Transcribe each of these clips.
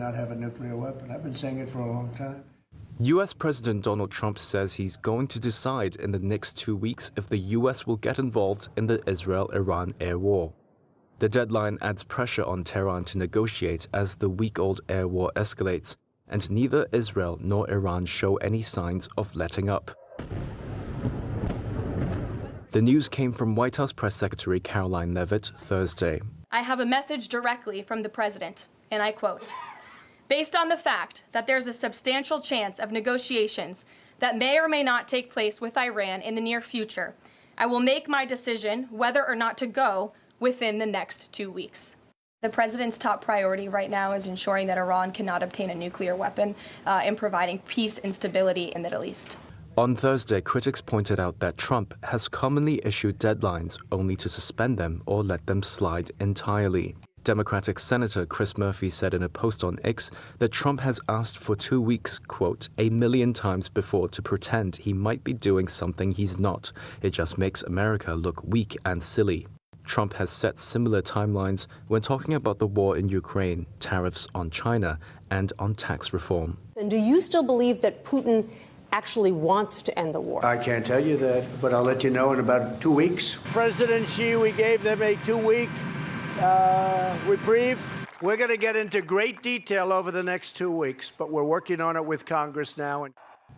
cannot have a nuclear weapon. I've been saying it for a long time. U.S. President Donald Trump says he's going to decide in the next 2 weeks if the U.S. will get involved in the Israel-Iran air war. The deadline adds pressure on Tehran to negotiate as the week-old air war escalates, and neither Israel nor Iran show any signs of letting up. The news came from White House Press Secretary Caroline Leavitt Thursday. I have a message directly from the president, and I quote, "Based on the fact that there's a substantial chance of negotiations that may or may not take place with Iran in the near future, I will make my decision whether or not to go within the next 2 weeks." The president's top priority right now is ensuring that Iran cannot obtain a nuclear weapon and providing peace and stability in the Middle East. On Thursday, critics pointed out that Trump has commonly issued deadlines only to suspend them or let them slide entirely. Democratic Senator Chris Murphy said in a post on X that Trump has asked for 2 weeks, quote, "a million times before to pretend he might be doing something he's not. It just makes America look weak and silly." Trump has set similar timelines when talking about the war in Ukraine, tariffs on China, and on tax reform. And do you still believe that Putin actually wants to end the war? I can't tell you that, but I'll let you know in about 2 weeks. President Xi, we gave them a 2-week reprieve. We're going to get into great detail over the next 2 weeks, but we're working on it with Congress now.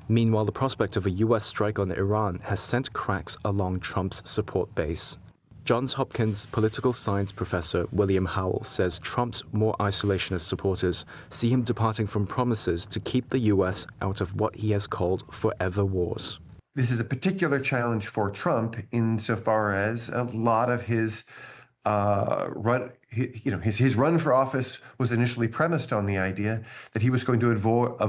Meanwhile, the prospect of a U.S. strike on Iran has sent cracks along Trump's support base. Johns Hopkins political science professor William Howell says Trump's more isolationist supporters see him departing from promises to keep the U.S. out of what he has called forever wars. This is a particular challenge for Trump insofar as a lot of his his run for office was initially premised on the idea that he was going to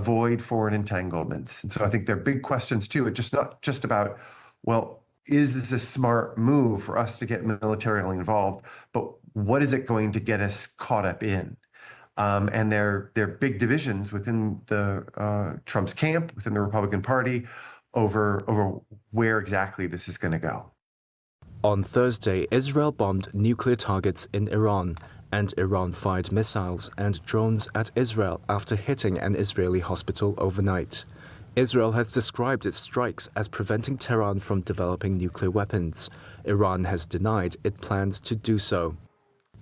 avoid foreign entanglements. And so I think there are big questions too. It's just not just about, well, is this a smart move for us to get militarily involved, but what is it going to get us caught up in? And there are big divisions within the Trump's camp, within the Republican Party, over where exactly this is going to go. On Thursday, Israel bombed nuclear targets in Iran, and Iran fired missiles and drones at Israel after hitting an Israeli hospital overnight. Israel has described its strikes as preventing Tehran from developing nuclear weapons. Iran has denied it plans to do so.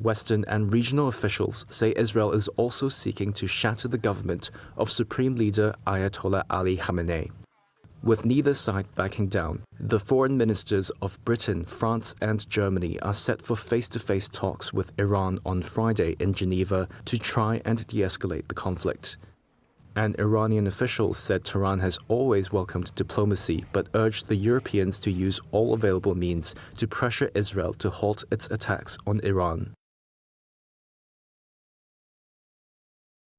Western and regional officials say Israel is also seeking to shatter the government of Supreme Leader Ayatollah Ali Khamenei. With neither side backing down, the foreign ministers of Britain, France and Germany are set for face-to-face talks with Iran on Friday in Geneva to try and de-escalate the conflict. An Iranian official said Tehran has always welcomed diplomacy but urged the Europeans to use all available means to pressure Israel to halt its attacks on Iran.